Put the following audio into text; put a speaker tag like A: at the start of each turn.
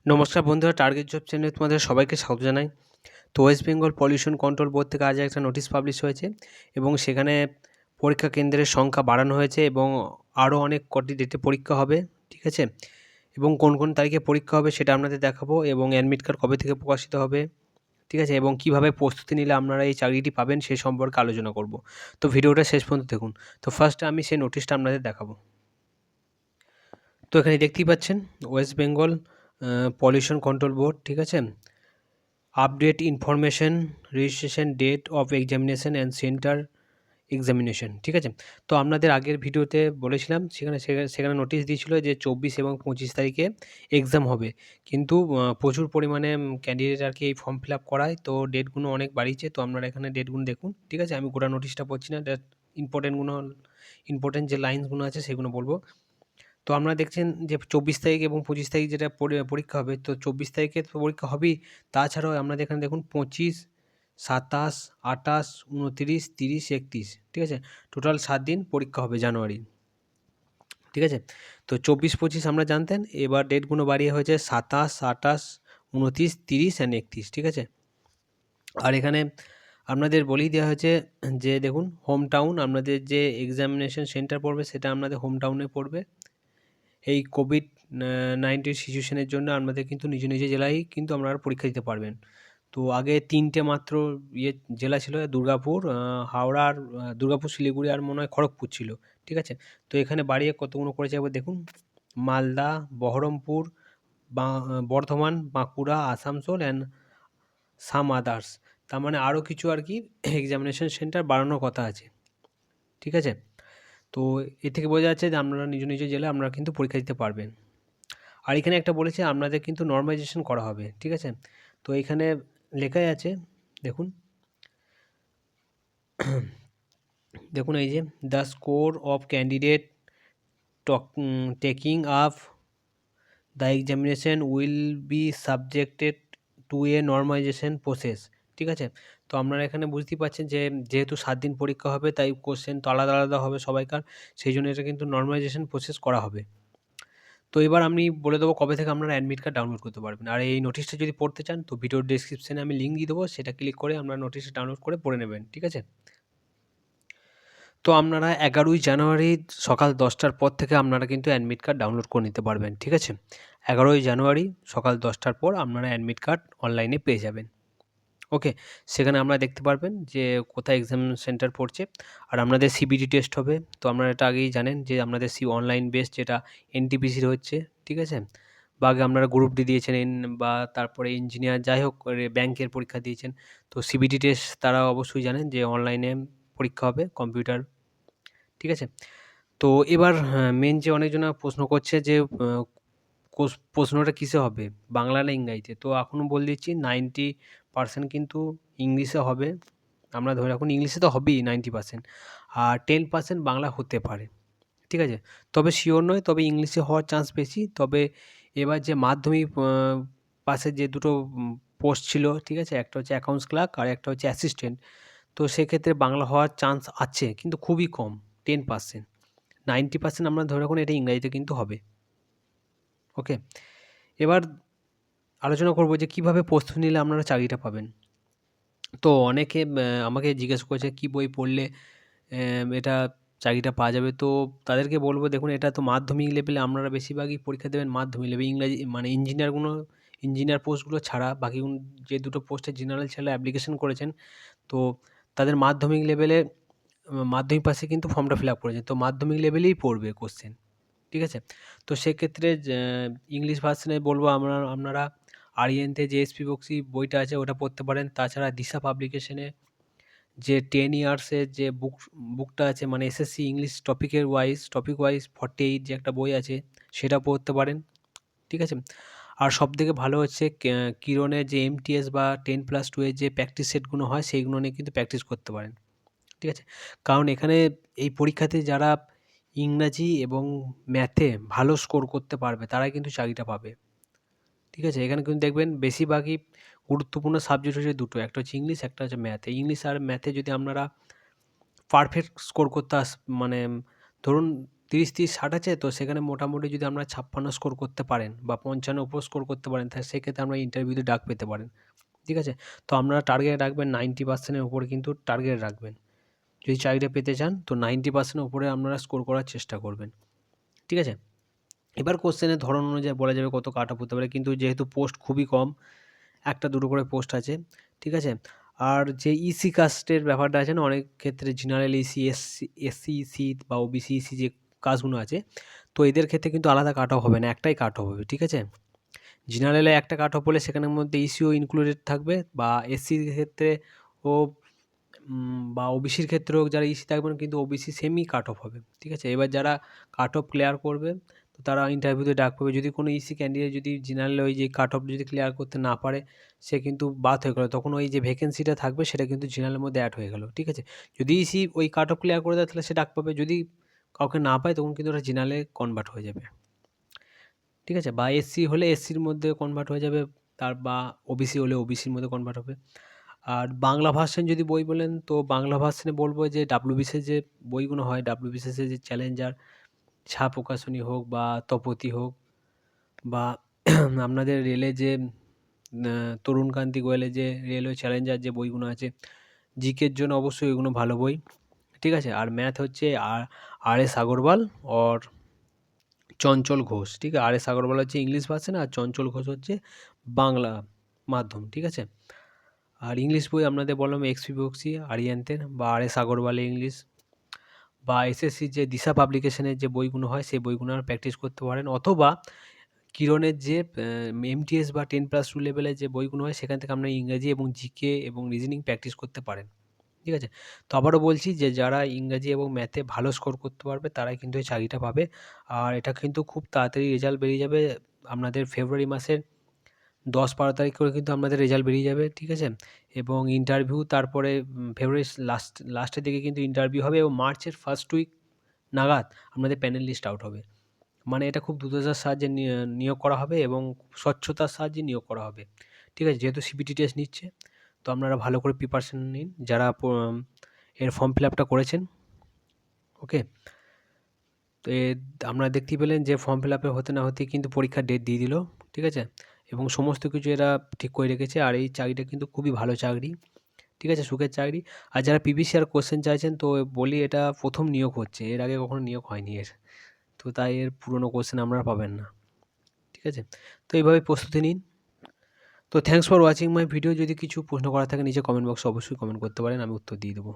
A: নমস্কার বন্ধুরা, target job চ্যানেলে তোমাদের সবাইকে স্বাগত জানাই। তো West Bengal pollution control board থেকে আজ একটা নোটিশ পাবলিশ হয়েছে এবং সেখানে পরীক্ষা কেন্দ্রের সংখ্যা বাড়ানো হয়েছে এবং আরও অনেক কটি ডেটে পরীক্ষা হবে, ঠিক আছে? এবং কোন কোন তারিখে পরীক্ষা হবে সেটা আপনাদের দেখাবো এবং অ্যাডমিট কার্ড কবে থেকে প্রকাশিত হবে, ঠিক আছে? এবং কীভাবে প্রস্তুতি নিলে আপনারা এই চাকরিটি পাবেন সে সম্পর্কে আলোচনা করব। তো ভিডিওটা শেষ পর্যন্ত দেখুন। তো ফার্স্টে আমি সেই নোটিশটা আপনাদের দেখাবো। তো এখানে দেখতেই পাচ্ছেন West Bengal pollution control board, ঠিক আছে? Update information, registration date of examination and centre examination, ঠিক আছে? তো আপনাদের আগের ভিডিওতে বলেছিলাম সেখানে নোটিশ দিয়েছিল যে 24 এবং 25 তারিখে এক্সাম হবে, কিন্তু প্রচুর পরিমাণে ক্যান্ডিডেট আর কি এই ফর্ম ফিল আপ করায়, তো ডেটগুলো অনেক বাড়িয়েছে। তো আপনারা এখানে ডেটগুলো দেখুন, ঠিক আছে? আমি গোটা নোটিশটা পড়ছি না, জাস্ট ইম্পর্টেন্ট যে লাইন্সগুলো আছে সেগুলো বলবো। তো আপনারা দেখছেন যে 24 তারিখ এবং 25 তারিখ যেটা পরীক্ষা হবে, তো 24 তারিখে তো পরীক্ষা হবেই, তাছাড়াও আপনাদের এখানে দেখুন 25, 27, 28, 29, 30, 31, ঠিক আছে? টোটাল 7 দিন পরীক্ষা হবে জানুয়ারি, ঠিক আছে? তো 24-25 আমরা জানতেন, এবার ডেটগুলো বাড়িয়ে হয়েছে 27, 28, 29, 30 অ্যান্ড 31, ঠিক আছে? আর এখানে আপনাদের বলেই দেওয়া হয়েছে যে দেখুন, হোম টাউন আপনাদের যে এক্সামিনেশন সেন্টার পড়বে সেটা আপনাদের হোম টাউনে পড়বে। এই কোভিড-19 সিচুয়েশনের জন্য আপনাদের কিন্তু নিজ নিজ জেলায় কিন্তু আপনারা পরীক্ষা দিতে পারবেন। তো আগে 3টে মাত্র জেলা ছিল, দুর্গাপুর, হাওড়া আর দুর্গাপুর, শিলিগুড়ি আর মনে হয় খড়গপুর ছিল, ঠিক আছে? তো এখানে বাড়িয়ে কতগুলো করেছে একবার দেখুন, Malda, Baharampur, Bardhaman, Bankura, Asansol and some others. তার মানে আরও কিছু আর কি এক্সামিনেশন সেন্টার বাড়ানোর কথা আছে, ঠিক আছে? তো এ থেকে বোঝা যাচ্ছে যে আপনারা নিজ নিজ জেলায় আপনারা কিন্তু পরীক্ষা দিতে পারবেন। আর এখানে একটা বলেছে আপনাদের কিন্তু নর্মালাইজেশন করা হবে, ঠিক আছে? তো এখানে লেখাই আছে দেখুন, দেখুন এই যে the score of candidate taking up the examination will be subjected to a normalisation process, ঠিক আছে? তো আপনারা এখানে বুঝতেই পারছেন যে যেহেতু 7 দিন পরীক্ষা হবে তাই কোশ্চেন তো আলাদা আলাদা হবে সবাইকার, সেই জন্য এটা কিন্তু নর্মালাইজেশন প্রসেস করা হবে। তো এবার আমি বলে দেবো কবে থেকে আপনারা অ্যাডমিট কার্ড ডাউনলোড করতে পারবেন। আর এই নোটিশটা যদি পড়তে চান তো ভিডিওর ডেসক্রিপশনে আমি লিঙ্ক দিয়ে দেবো, সেটা ক্লিক করে আপনারা নোটিশটা ডাউনলোড করে পড়ে নেবেন, ঠিক আছে? তো আপনারা 11ই জানুয়ারি সকাল 10টার পর থেকে আপনারা কিন্তু অ্যাডমিট কার্ড ডাউনলোড করে নিতে পারবেন, ঠিক আছে? 11ই জানুয়ারি সকাল 10টার পর আপনারা অ্যাডমিট কার্ড অনলাইনে পেয়ে যাবেন। ওকে, সেখানে আপনারা দেখতে পারবেন যে কোথায় এক্সাম সেন্টার পড়ছে আর আপনাদের সিবিটি টেস্ট হবে। তো আপনারা এটা আগেই জানেন যে আপনাদের অনলাইন বেস যেটা এনটিপিসির হচ্ছে, ঠিক আছে? বা আগে আপনারা গ্রুপ ডি দিয়েছেন বা তারপরে ইঞ্জিনিয়ার, যাই হোক ব্যাংকের পরীক্ষা দিয়েছেন, তো সিবিটি টেস্ট তারা অবশ্যই জানেন যে অনলাইনে পরীক্ষা হবে কম্পিউটার, ঠিক আছে? তো এবার মেন যে অনেকজনা প্রশ্ন করছে যে প্রশ্নটা কিসে হবে, বাংলা না ইংরাজিতে? তো এখনও বলে দিচ্ছি 90% কিন্তু ইংলিশে হবে। আমরা ধরে রাখুন ইংলিশে তো হবেই 90%, আর 10% বাংলা হতে পারে, ঠিক আছে? তবে শিওর নয়, তবে ইংলিশে হওয়ার চান্স বেশি। তবে এবার যে মাধ্যমিক পাশের যে দুটো পোস্ট ছিল, ঠিক আছে? একটা হচ্ছে অ্যাকাউন্টস ক্লার্ক আর একটা হচ্ছে অ্যাসিস্ট্যান্ট। তো সেক্ষেত্রে বাংলা হওয়ার চান্স আছে কিন্তু খুবই কম, 10%। 90% আমরা ধরে রাখুন এটা ইংরাজিতে কিন্তু হবে। ওকে, এবার আলোচনা করব যে কীভাবে প্রস্তুতি নিলে আপনারা চাকরিটা পাবেন। তো অনেকে আমাকে জিজ্ঞেস করেছে কী বই পড়লে এটা চাকরিটা পাওয়া যাবে। তো তাদেরকে বলব দেখুন, এটা তো মাধ্যমিক লেভেলে আপনারা বেশিরভাগই পরীক্ষা দেবেন মাধ্যমিক লেভেলে, ইংরাজি মানে ইঞ্জিনিয়ার পোস্টগুলো ছাড়া বাকি যে দুটো পোস্টে জেনারেল ছেলে অ্যাপ্লিকেশন করেছেন, তো তাদের মাধ্যমিক লেভেলে মাধ্যমিক পাশে কিন্তু ফর্মটা ফিল আপ করেছেন, তো মাধ্যমিক লেভেলেই পড়বে কোশ্চেন, ঠিক আছে? তো সেক্ষেত্রে ইংলিশ ভার্সনে বলবো আপনারা আরিয়ানতে যে এসপি বক্সি বইটা আছে ওটা পড়তে পারেন। তাছাড়া দিশা পাবলিকেশনে যে 10 ইয়ার্সের যে বুকটা আছে, মানে এসএসসি ইংলিশ টপিক ওয়াইজ 48 যে একটা বই আছে সেটা পড়তে পারেন, ঠিক আছে? আর সবথেকে ভালো হচ্ছে কিরণের যে এমটিএস বা 10+2 এর যে প্র্যাকটিস সেটগুলো হয় সেইগুলো নিয়ে কিন্তু প্র্যাকটিস করতে পারেন, ঠিক আছে? কারণ এখানে এই পরীক্ষাতে যারা ইংরাজি এবং ম্যাথে ভালো স্কোর করতে পারবে তারাই কিন্তু চাকরিটা পাবে, ঠিক আছে? এখানে কিন্তু দেখবেন বেশিরভাগই গুরুত্বপূর্ণ সাবজেক্ট হচ্ছে দুটো, একটা হচ্ছে ইংলিশ, একটা হচ্ছে ম্যাথ। ইংলিশ আর ম্যাথে যদি আপনারা পারফেক্ট স্কোর করতে মানে ধরুন 30-30-60 আছে, তো সেখানে মোটামুটি যদি আপনারা 56 স্কোর করতে পারেন বা 55 উপর স্কোর করতে পারেন, তাহলে সেক্ষেত্রে আপনারা ইন্টারভিউতে ডাক পেতে পারেন। ঠিক আছে? তো আপনারা টার্গেট রাখবেন 90% এর উপরে, কিন্তু টার্গেট রাখবেন। যদি চাকরিটা পেতে চান তো 90% এর উপরে আপনারা স্কোর করার চেষ্টা করবেন। ঠিক আছে? এবার কোশ্চেনের ধরন অনুযায়ী বলা যাবে কত কাট অফ হতে পারে, কিন্তু যেহেতু পোস্ট খুবই কম, 1-2 করে পোস্ট আছে। ঠিক আছে? আর যে ইসি কাস্টের ব্যাপারটা আছে না, অনেক ক্ষেত্রে জেনারেল ইসি, এসসি ইসি বা ওবিসি ইসি যে কাস্টগুলো আছে, তো এদের ক্ষেত্রে কিন্তু আলাদা কাট অফ হবে না, একটাই কাট অফ হবে। ঠিক আছে? জেনারেলে একটা কাট অফ হলে সেখানের মধ্যে ইসিও ইনক্লুডেড থাকবে, বা এসসির ক্ষেত্রে ও বা ওবিসির ক্ষেত্রেও যারা ইসি থাকবেন, কিন্তু ওবিসি সেমই কাট অফ হবে। ঠিক আছে? এবার যারা কাট অফ ক্লিয়ার করবে তো তারা ইন্টারভিউতে ডাক পাবে। যদি কোনো ইসি ক্যান্ডিডেট যদি জেনারেলে ওই যে কাট অফ যদি ক্লিয়ার করতে না পারে, সে কিন্তু বাদ হয়ে গেল, তখন ওই যে ভ্যাকেন্সিটা থাকবে সেটা কিন্তু জেনারেলের মধ্যে অ্যাড হয়ে গেল। ঠিক আছে? যদি ইসি ওই কাট অফ ক্লিয়ার করে দেয় তাহলে সে ডাক পাবে, যদি কাউকে না পায় তখন কিন্তু ওটা জেনারেলে কনভার্ট হয়ে যাবে। ঠিক আছে? বা এসসি হলে এসসির মধ্যে কনভার্ট হয়ে যাবে, তার বা ওবিসি হলে ওবিসির মধ্যে কনভার্ট হবে। আর বাংলা ভার্সন যদি বই বলেন, তো বাংলা ভার্সনে বলবো যে ডাব্লিউবিসিএস যে বইগুলো হয়, ডাব্লিউবিসিএসের যে চ্যালেঞ্জার, ছা প্রকাশনী হোক বা তপতি হোক, বা আপনাদের রেলে যে তরুণকান্তি গোয়েলের যে রেলওয়ে চ্যালেঞ্জার যে বইগুলো আছে, জিকের জন্য অবশ্যই এগুলো ভালো বই। ঠিক আছে? আর ম্যাথ হচ্ছে আর এস আগরওয়াল আর চঞ্চল ঘোষ। ঠিক আছে? আর এস আগরওয়াল হচ্ছে ইংলিশ ভার্সন, আর চঞ্চল ঘোষ হচ্ছে বাংলা মাধ্যম। ঠিক আছে? আর ইংলিশ বই আপনাদের বললাম এক্সপি বক্সি, আরিয়ান্তের বা আর এস আগরওয়ালের ইংলিশ, বা এসএসসির যে দিশা পাবলিকেশনের যে বইগুলো হয় সেই বইগুলো প্র্যাকটিস করতে পারেন, অথবা কিরণের যে এমটিএস বা 10+2 লেভেলের যে বইগুলো হয় সেখান থেকে আপনারা ইংরাজি এবং জিকে এবং রিজনিং প্র্যাকটিস করতে পারেন। ঠিক আছে? তো আবারও বলছি যে যারা ইংরাজি এবং ম্যাথে ভালো স্কোর করতে পারবে তারাই কিন্তু এই চাকরিটা পাবে। আর এটা কিন্তু খুব তাড়াতাড়ি রেজাল্ট বেরিয়ে যাবে। আপনাদের ফেব্রুয়ারি মাসের 10-12 তারিখ করে কিন্তু আপনাদের রেজাল্ট বেরিয়ে যাবে। ঠিক আছে? এবং ইন্টারভিউ তারপরে ফেব্রুয়ারির লাস্টের দিকে কিন্তু ইন্টারভিউ হবে, এবং মার্চের ফার্স্ট উইক নাগাদ আপনাদের প্যানেল লিস্ট আউট হবে। মানে এটা খুব দ্রুততার সাহায্যে নিয়োগ করা হবে এবং স্বচ্ছতার সাহায্যে নিয়োগ করা হবে। ঠিক আছে? যেহেতু সিবিটি টেস্ট নিচ্ছে, তো আপনারা ভালো করে প্রিপারেশন নিন যারা এর ফর্ম ফিল আপটা করেছেন। ওকে? তো আপনারা দেখতেই পেলেন যে ফর্ম ফিল আপে হতে না হতেই কিন্তু পরীক্ষার ডেট দিয়ে দিল। ঠিক আছে? এবং সমস্ত কিছু এরা ঠিক করে রেখেছে। আর এই চাকরিটা কিন্তু খুবই ভালো চাকরি। ঠিক আছে? সুখের চাকরি। আর যারা পিভিসিআর কোশ্চেন চাইছেন, তো বলি এটা প্রথম নিয়োগ হচ্ছে, এর আগে কখনো নিয়োগ হয়নি এর। তো তাই এর পুরনো কোশ্চেন আপনারা পাবেন না। ঠিক আছে? তো এইভাবে প্রস্তুতি নিন। তো thanks for watching my video. যদি কিছু প্রশ্ন করার থাকে নিচে কমেন্ট বক্সে অবশ্যই কমেন্ট করতে পারেন, আমি উত্তর দিয়ে দেবো।